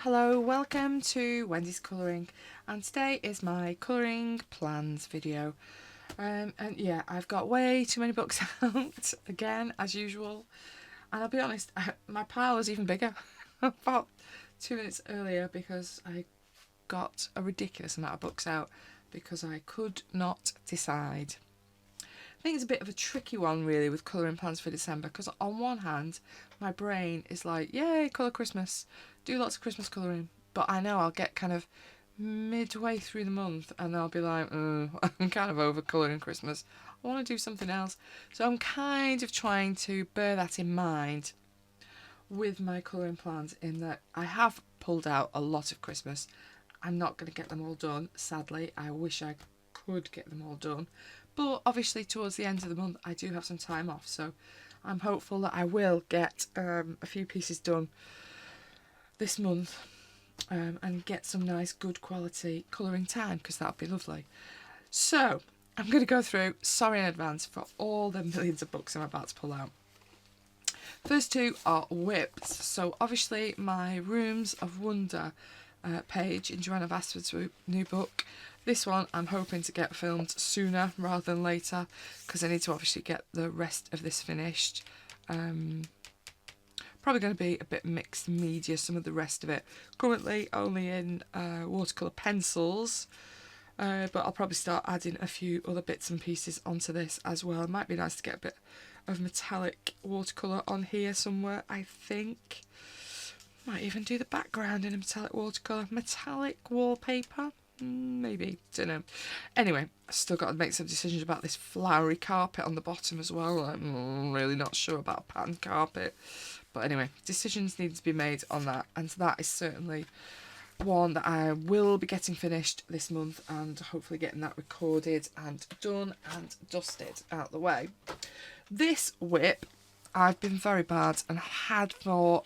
Hello, welcome to Wendy's Colouring, and today is my colouring plans video. And yeah, I've got way too many books out again, as usual, and I'll be honest, my pile was even bigger about 2 minutes earlier because I got a ridiculous amount of books out because I could not decide. I think it's a bit of a tricky one really with colouring plans for December, because on one hand my brain is like, yay, colour Christmas, do lots of Christmas colouring, but I know I'll get kind of midway through the month and I'll be like, I'm kind of over colouring Christmas, I want to do something else. So I'm kind of trying to bear that in mind with my colouring plans, in that I have pulled out a lot of Christmas. I'm not going to get them all done, sadly. I wish I could get them all done, but obviously towards the end of the month I do have some time off, so I'm hopeful that I will get a few pieces done this month and get some nice good quality colouring time, because that would be lovely. So I'm going to go through, sorry in advance for all the millions of books I'm about to pull out. First two are whips. So obviously my Rooms of Wonder page in Joanna Basford's new book. This one I'm hoping to get filmed sooner rather than later, because I need to obviously get the rest of this finished. Probably going to be a bit mixed media, some of the rest of it. Currently only in watercolour pencils, but I'll probably start adding a few other bits and pieces onto this as well. It might be nice to get a bit of metallic watercolour on here somewhere, I think. Might even do the background in a metallic watercolour. Metallic wallpaper? Maybe, don't know. Anyway, I've still got to make some decisions about this flowery carpet on the bottom as well. I'm really not sure about a pattern carpet. But anyway, decisions need to be made on that. And that is certainly one that I will be getting finished this month, and hopefully getting that recorded and done and dusted out the way. This whip, I've been very bad and had for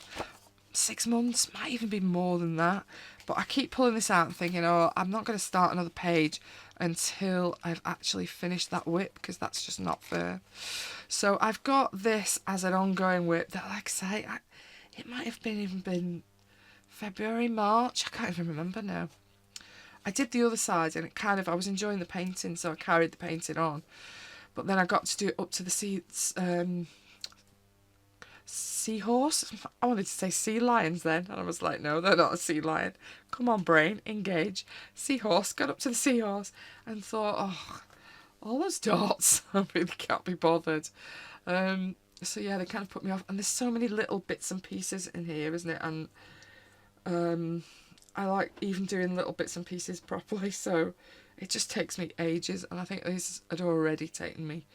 6 months, might even be more than that, but I keep pulling this out and thinking, oh, I'm not going to start another page until I've actually finished that whip, because that's just not fair. So I've got this as an ongoing whip that, like I say, it might have been February, March, I can't even remember now. I did the other side and I was enjoying the painting, so I carried the painting on, but then I got to do it up to the seahorse. I wanted to say sea lions then, and I was like, no, they're not a sea lion. Come on, brain, engage. Seahorse. Got up to the seahorse and thought, oh, all those dots, I really can't be bothered. So yeah, they kind of put me off, and there's so many little bits and pieces in here, isn't it? And I like even doing little bits and pieces properly, so it just takes me ages, and I think this had already taken me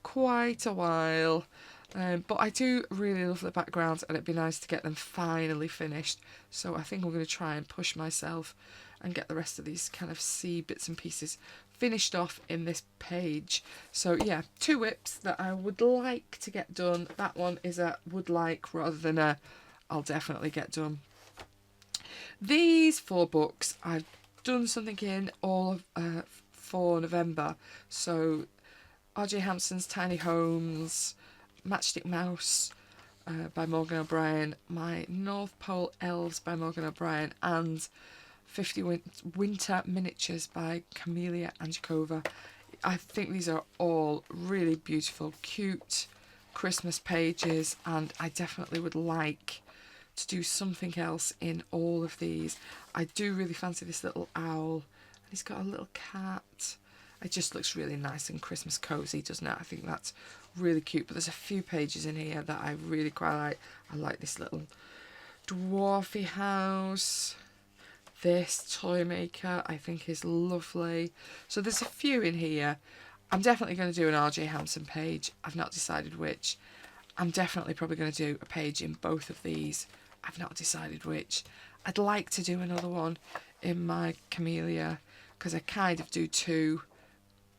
quite a while. But I do really love the backgrounds, and it'd be nice to get them finally finished. So I think I'm going to try and push myself and get the rest of these kind of sea bits and pieces finished off in this page. So yeah, 2 whips that I would like to get done. That one is a would like rather than a I'll definitely get done. These 4 books, I've done something in all of for November. So R.J. Hampson's Tiny Homes, Matchstick Mouse by Morgan O'Brien, my North Pole Elves by Morgan O'Brien, and 50 Winter Miniatures by Colorya and Markova. I think these are all really beautiful, cute Christmas pages, and I definitely would like to do something else in all of these. I do really fancy this little owl, and he's got a little cat. It just looks really nice and Christmas cozy, doesn't it? I think that's really cute. But there's a few pages in here that I really quite like. I like this little dwarfy house. This toy maker I think is lovely. So there's a few in here. I'm definitely going to do an R.J. Hampson page. I've not decided which. I'm definitely probably going to do a page in both of these. I've not decided which. I'd like to do another one in my Colorya, because I kind of do 2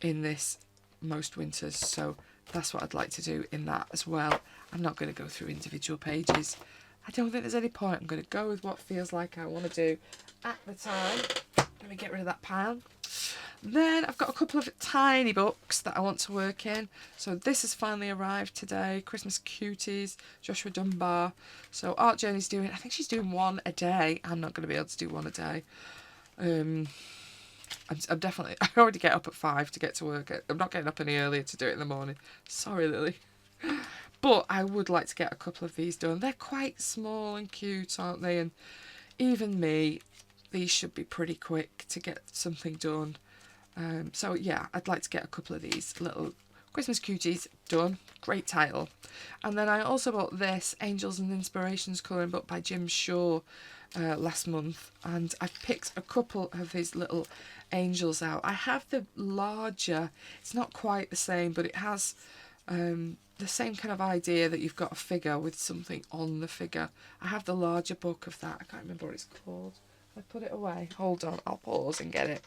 in this most winters, so that's what I'd like to do in that as well. I'm not going to go through individual pages. I don't think there's any point. I'm going to go with what feels like I want to do at the time. Let me get rid of that pile. Then I've got a couple of tiny books that I want to work in. So this has finally arrived today. Christmas Cuties, Joshua Dunbar. So Art Journey's doing, I think she's doing one a day. I'm not going to be able to do one a day. I'm definitely, I already get up at 5 to get to work. I'm not getting up any earlier to do it in the morning. Sorry, Lily. But I would like to get a couple of these done. They're quite small and cute, aren't they? And even me, these should be pretty quick to get something done. So yeah, I'd like to get a couple of these little Christmas Cuties done. Great title. And then I also bought this Angels and Inspirations colouring book by Jim Shaw last month, and I've picked a couple of his little angels out. I have the larger, it's not quite the same, but it has the same kind of idea that you've got a figure with something on the figure. I have the larger book of that. I can't remember what it's called. I put it away. Hold on, I'll pause and get it.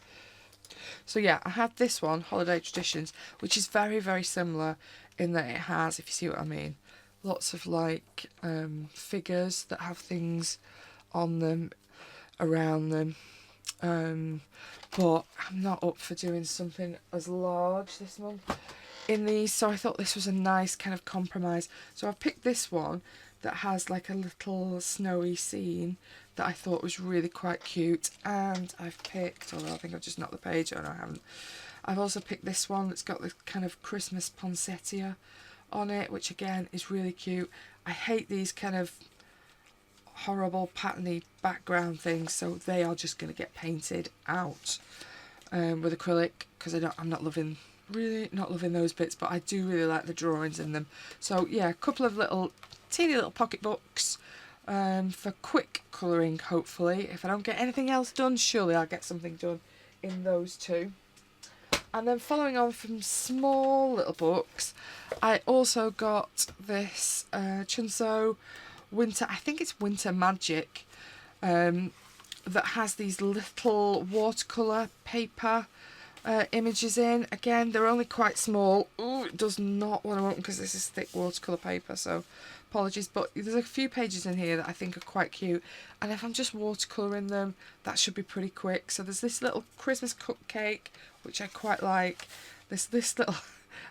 So yeah, I have this one, Holiday Traditions, which is very, very similar in that it has, if you see what I mean, lots of like figures that have things on them, around them. But I'm not up for doing something as large this month in these, so I thought this was a nice kind of compromise. So I've picked this one that has like a little snowy scene that I thought was really quite cute, and I've picked, although I think I've just knocked the page, oh no I haven't, I've also picked this one that's got the kind of Christmas poinsettia on it, which again is really cute. I hate these kind of horrible patterny background things, so they are just going to get painted out with acrylic, because I'm not loving, really not loving those bits, but I do really like the drawings in them. So yeah, a couple of little teeny little pocket books for quick colouring, hopefully. If I don't get anything else done, surely I'll get something done in those two. And then following on from small little books, I also got this Chunso Winter, I think it's Winter Magic, that has these little watercolour paper images in. Again, they're only quite small. Ooh, it does not want to open because this is thick watercolour paper, so apologies, but there's a few pages in here that I think are quite cute, and if I'm just watercolouring them, that should be pretty quick. So there's this little Christmas cupcake, which I quite like. There's this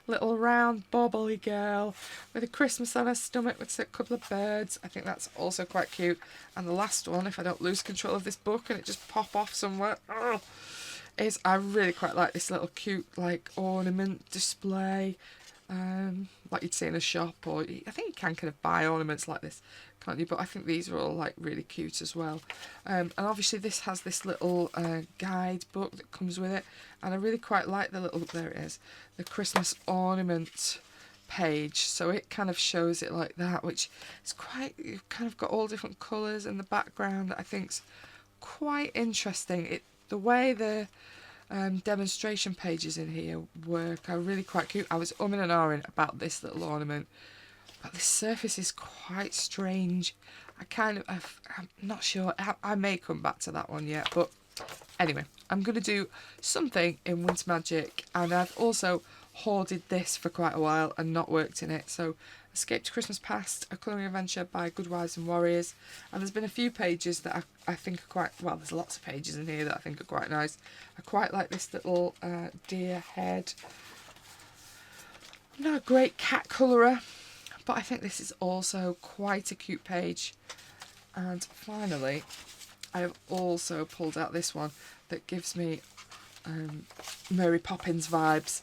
little round bobbly girl with a Christmas on her stomach with a couple of birds. I think that's also quite cute. And the last one, if I don't lose control of this book and it just pop off somewhere, is I really quite like this little cute like ornament display, like you'd see in a shop, or I think you can kind of buy ornaments like this, can't you? But I think these are all like really cute as well. And obviously this has this little guide book that comes with it, and I really quite like the little, there it is, the Christmas ornament page. So it kind of shows it like that, which is quite, you've kind of got all different colours in the background that I think's quite interesting. The way the demonstration pages in here work are really quite cute. I was umming and ahhing about this little ornament, but the surface is quite strange. I'm not sure. I may come back to that one yet, but anyway, I'm going to do something in Winter Magic, and I've also hoarded this for quite a while and not worked in it. So Escape to Christmas Past, a colouring adventure by Good Wives and Warriors, and there's been a few pages that I think are quite, well, there's lots of pages in here that I think are quite nice. I quite like this little deer head. I'm not a great cat colourer, but I think this is also quite a cute page. And finally, I have also pulled out this one that gives me Mary Poppins vibes.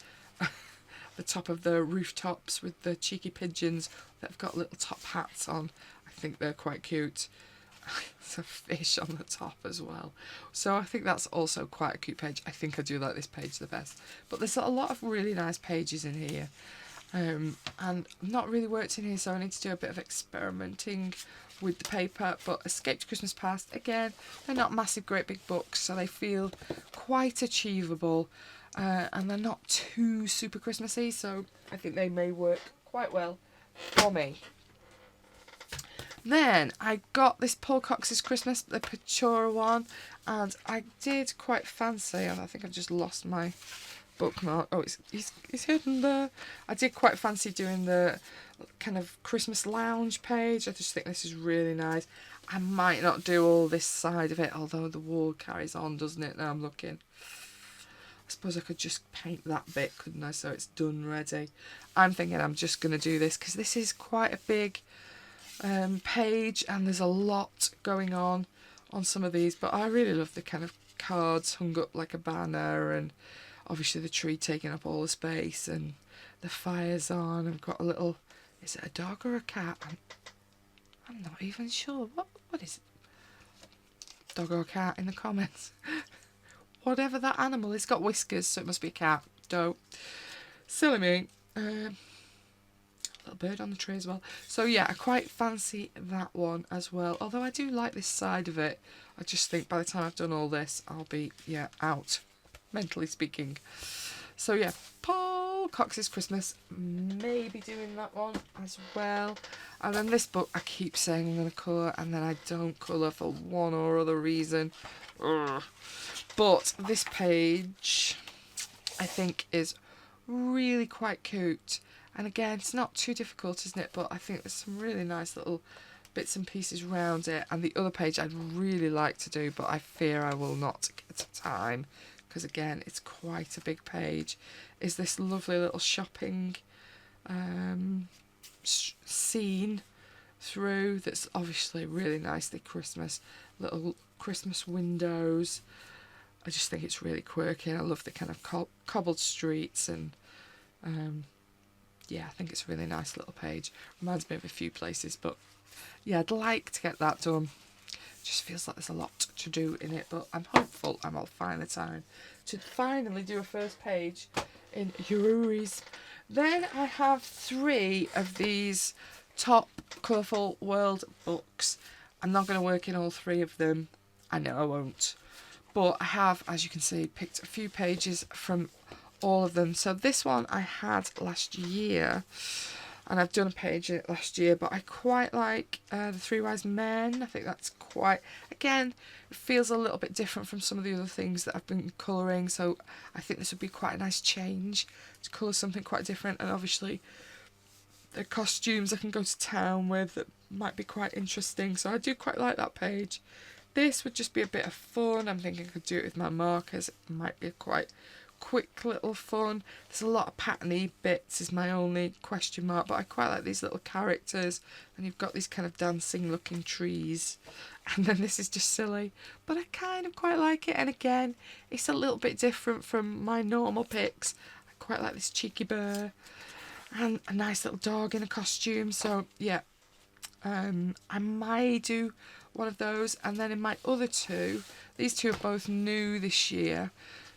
The top of the rooftops with the cheeky pigeons that have got little top hats on. I think they're quite cute. There's a fish on the top as well. So I think that's also quite a cute page. I think I do like this page the best. But there's a lot of really nice pages in here. And I've not really worked in here, so I need to do a bit of experimenting with the paper. But Escape to Christmas Past, again, they're not massive, great big books, so they feel quite achievable. And they're not too super Christmassy, so I think they may work quite well for me. Then I got this Paul Cox's Christmas, the Pechora one, and I did quite fancy, I think I've just lost my bookmark. Oh, it's hidden there. I did quite fancy doing the kind of Christmas lounge page. I just think this is really nice. I might not do all this side of it, although the wall carries on, doesn't it? Now I'm looking. suppose I could just paint that bit, couldn't I, so it's done ready. I'm thinking I'm just going to do this because this is quite a big page and there's a lot going on some of these, but I really love the kind of cards hung up like a banner, and obviously the tree taking up all the space, and the fire's on. I've got a little, is it a dog or a cat? I'm not even sure. What is it? Dog or a cat in the comments. Whatever that animal, it's got whiskers, so it must be a cat. Dope. Silly me. Little bird on the tree as well. So yeah, I quite fancy that one as well. Although I do like this side of it. I just think by the time I've done all this, I'll be, yeah, out, mentally speaking. So yeah, Paul Cox's Christmas, maybe doing that one as well. And then this book, I keep saying I'm going to colour, and then I don't colour for one or other reason. Ugh. But this page, I think, is really quite cute. And again, it's not too difficult, isn't it? But I think there's some really nice little bits and pieces around it. And the other page I'd really like to do, but I fear I will not get time, because again, it's quite a big page, is this lovely little shopping scene through that's obviously really nicely Christmas. Little Christmas windows. I just think it's really quirky, and I love the kind of cobbled streets, and yeah, I think it's a really nice little page. Reminds me of a few places, but yeah, I'd like to get that done. Just feels like there's a lot to do in it, but I'm hopeful I'll find the time to finally do a first page in Yuru's. Then I have 3 of these top colourful world books. I'm not going to work in all 3 of them. I know I won't. But I have, as you can see, picked a few pages from all of them. So this one I had last year, and I've done a page in it last year, but I quite like the 3 Wise Men. I think that's quite, again, it feels a little bit different from some of the other things that I've been colouring, so I think this would be quite a nice change to colour something quite different. And obviously the costumes I can go to town with that might be quite interesting, so I do quite like that page. This would just be a bit of fun. I'm thinking I could do it with my markers. It might be quite quick little fun. There's a lot of patterny bits is my only question mark, but I quite like these little characters, and you've got these kind of dancing looking trees, and then this is just silly, but I kind of quite like it. And again, it's a little bit different from my normal picks. I quite like this cheeky bear and a nice little dog in a costume, so yeah, I might do one of those. And then in my other 2, these 2 are both new this year,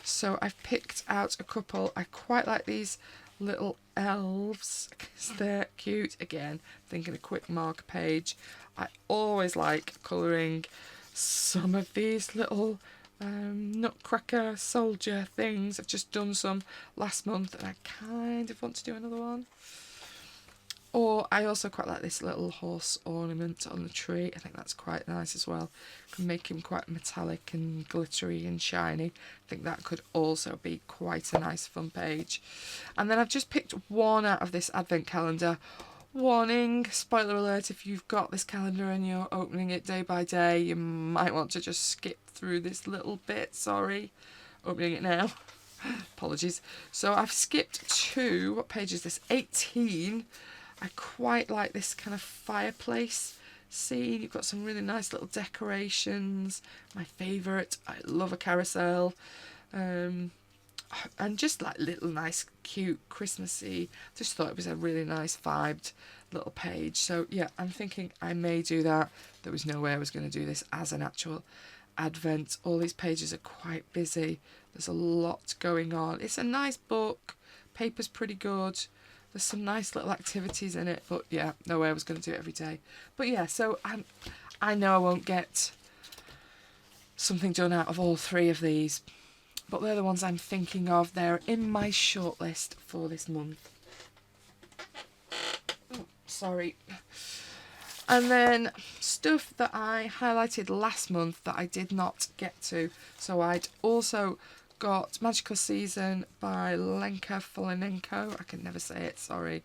so I've picked out a couple. I quite like these little elves because they're cute. Again, thinking a quick marker page. I always like colouring some of these little nutcracker soldier things. I've just done some last month, and I kind of want to do another one. Or I also quite like this little horse ornament on the tree. I think that's quite nice as well. Can make him quite metallic and glittery and shiny. I think that could also be quite a nice fun page. And then I've just picked one out of this advent calendar. Warning, spoiler alert, if you've got this calendar and you're opening it day by day, you might want to just skip through this little bit. Sorry, opening it now. Apologies. So I've skipped 2. What page is this? 18. I quite like this kind of fireplace scene. You've got some really nice little decorations. My favourite, I love a carousel. And just like little nice cute Christmassy. Just thought it was a really nice vibed little page. So yeah, I'm thinking I may do that. There was no way I was going to do this as an actual advent. All these pages are quite busy. There's a lot going on. It's a nice book. Paper's pretty good. There's some nice little activities in it, but yeah, no way I was going to do it every day. But yeah, so I know I won't get something done out of all 3 of these, but they're the ones I'm thinking of. They're in my shortlist for this month. Oh, sorry. And then stuff that I highlighted last month that I did not get to. So I'd also got Magical Season by Lenka Folinenko. I can never say it, sorry.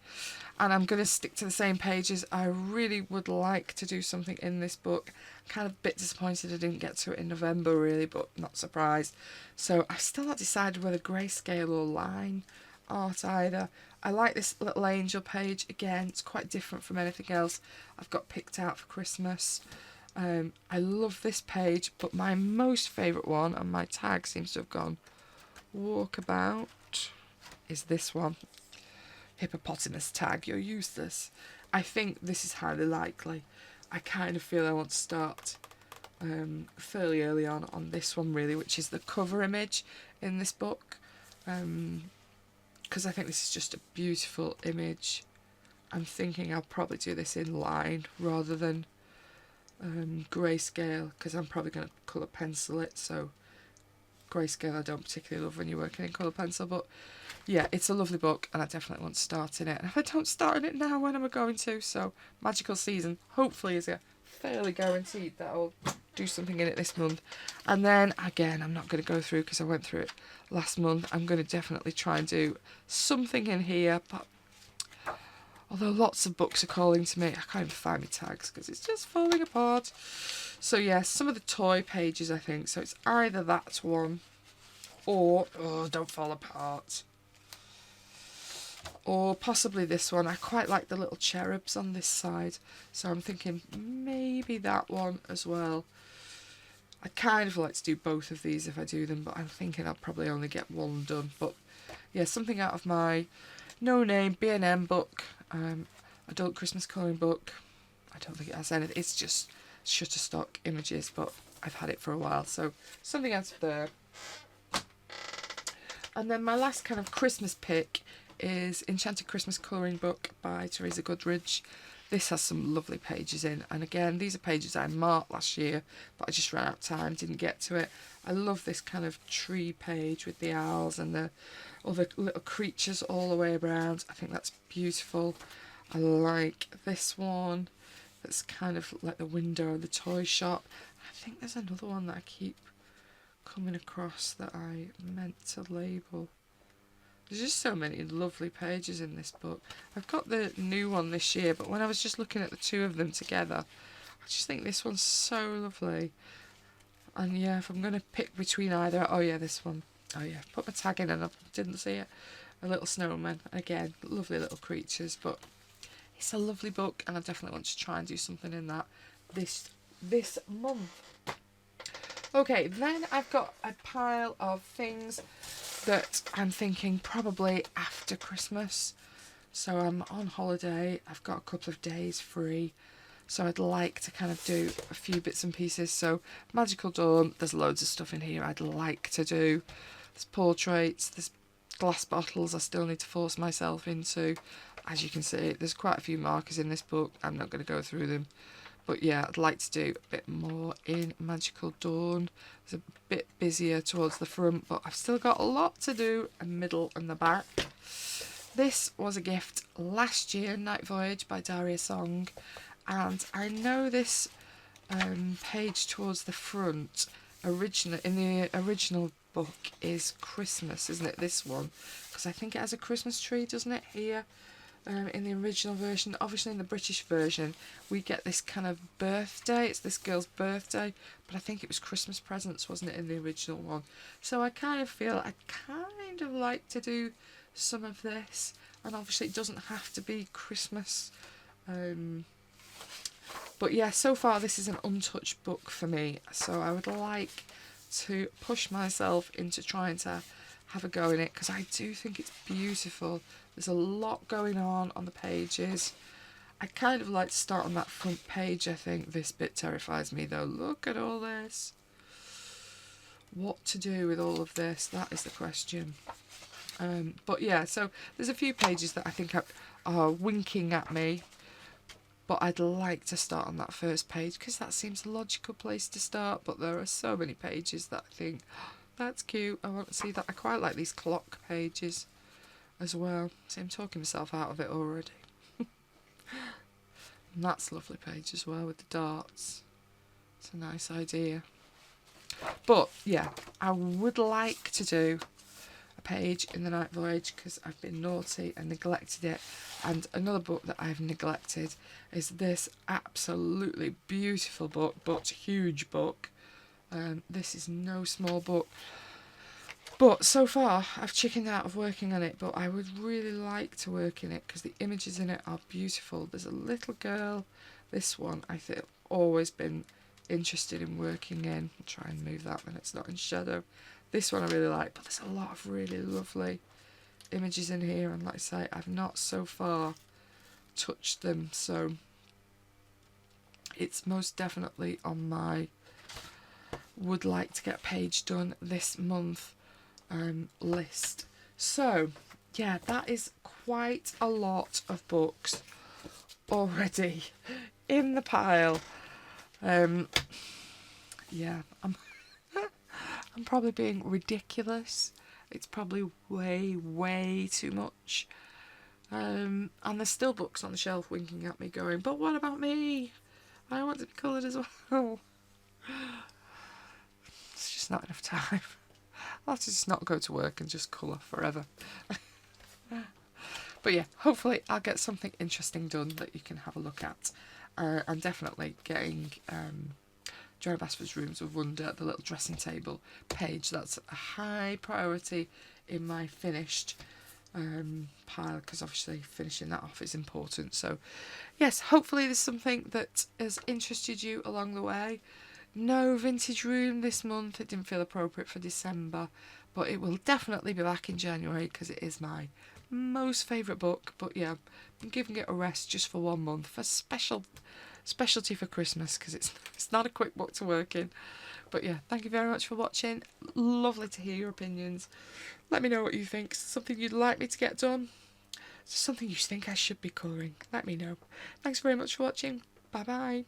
And I'm going to stick to the same pages. I really would like to do something in this book. Kind of a bit disappointed I didn't get to it in November, really, but not surprised. So I've still not decided whether grayscale or line art either. I like this little angel page. Again, it's quite different from anything else I've got picked out for Christmas. I love this page, but my most favourite one, and my tag seems to have gone walkabout, is this one. Hippopotamus tag, you're useless. I think this is highly likely. I kind of feel I want to start fairly early on this one, really, which is the cover image in this book. Because I think this is just a beautiful image. I'm thinking I'll probably do this in line rather than grayscale, because I'm probably going to colour pencil it, so grayscale I don't particularly love when you're working in colour pencil, but yeah, it's a lovely book and I definitely want to start in it. And if I don't start in it now, when am I going to? So Magical Season hopefully is a fairly guaranteed that I'll do something in it this month. And then again, I'm not going to go through because I went through it last month. I'm going to definitely try and do something in here, but although lots of books are calling to me, I can't even find my tags because it's just falling apart. So yeah, some of the toy pages, I think. So it's either that one or, oh, don't fall apart, or possibly this one. I quite like the little cherubs on this side, so I'm thinking maybe that one as well. I kind of like to do both of these if I do them, but I'm thinking I'll probably only get one done. But yeah, something out of my no-name B&M book, adult Christmas colouring book. I don't think it has anything, it's just Shutterstock images, but I've had it for a while, so something out of there. And then my last kind of Christmas pick is Enchanted Christmas Colouring Book by Teresa Goodridge. This has some lovely pages in, and again, these are pages I marked last year, but I just ran out of time, didn't get to it. I love this kind of tree page with the owls and the other little creatures all the way around. I think that's beautiful. I like this one that's kind of like the window of the toy shop. I think there's another one that I keep coming across that I meant to label. There's just so many lovely pages in this book. I've got the new one this year, but when I was just looking at the two of them together, I just think this one's so lovely. And yeah, if I'm going to pick between either, oh yeah, this one. Oh yeah, put my tag in and I didn't see it. A little snowman. Again, lovely little creatures, but it's a lovely book and I definitely want to try and do something in that this month. Okay, then I've got a pile of things that I'm thinking probably after Christmas. So I'm on holiday, I've got a couple of days free, so I'd like to kind of do a few bits and pieces. So Magical Dawn, there's loads of stuff in here I'd like to do. There's portraits, there's glass bottles I still need to force myself into. As you can see, there's quite a few markers in this book. I'm not going to go through them. But yeah, I'd like to do a bit more in Magical Dawn. It's a bit busier towards the front, but I've still got a lot to do in the middle and the back. This was a gift last year, Night Voyage by Daria Song. And I know this page towards the front, in the original book, is Christmas, isn't it? This one, because I think it has a Christmas tree, doesn't it, here? In the original version. Obviously in the British version we get this kind of birthday, it's this girl's birthday, but I think it was Christmas presents, wasn't it, in the original one? So I kind of feel I'd kind of like to do some of this, and obviously it doesn't have to be Christmas, but yeah, so far this is an untouched book for me, so I would like to push myself into trying to have a go in it, because I do think it's beautiful. There's a lot going on the pages. I kind of like to start on that front page, I think. This bit terrifies me though. Look at all this. What to do with all of this? That is the question. But yeah, so there's a few pages that I think are winking at me, but I'd like to start on that first page because that seems a logical place to start, but there are so many pages that I think, oh, that's cute, I want to see that. I quite like these clock pages as well. See, I'm talking myself out of it already. And that's a lovely page as well with the darts. It's a nice idea. But yeah, I would like to do a page in the Night Voyage because I've been naughty and neglected it. And another book that I've neglected is this absolutely beautiful book, but huge book. This is no small book. But so far, I've chickened out of working on it, but I would really like to work in it because the images in it are beautiful. There's a little girl. This one, I think, I've always been interested in working in. I'll try and move that when it's not in shadow. This one I really like, but there's a lot of really lovely images in here, and like I say, I've not so far touched them, so it's most definitely on my would like to get a page done this month list. So yeah, that is quite a lot of books already in the pile. Yeah, I'm probably being ridiculous. It's probably way too much. And there's still books on the shelf winking at me going, but what about me? I want to be coloured as well. It's just not enough time. I'll have to just not go to work and just colour forever. But yeah, hopefully I'll get something interesting done that you can have a look at. I'm definitely getting Joanna Basford's Rooms of Wonder, the little dressing table page. That's a high priority in my finished pile, because obviously finishing that off is important. So yes, hopefully there's something that has interested you along the way. No vintage room this month. It didn't feel appropriate for December, but it will definitely be back in January because it is my most favourite book. But yeah, I'm giving it a rest just for 1 month for specialty for Christmas, because it's not a quick book to work in. But yeah, thank you very much for watching. Lovely to hear your opinions. Let me know what you think. Something you'd like me to get done? Something you think I should be colouring? Let me know. Thanks very much for watching. Bye bye.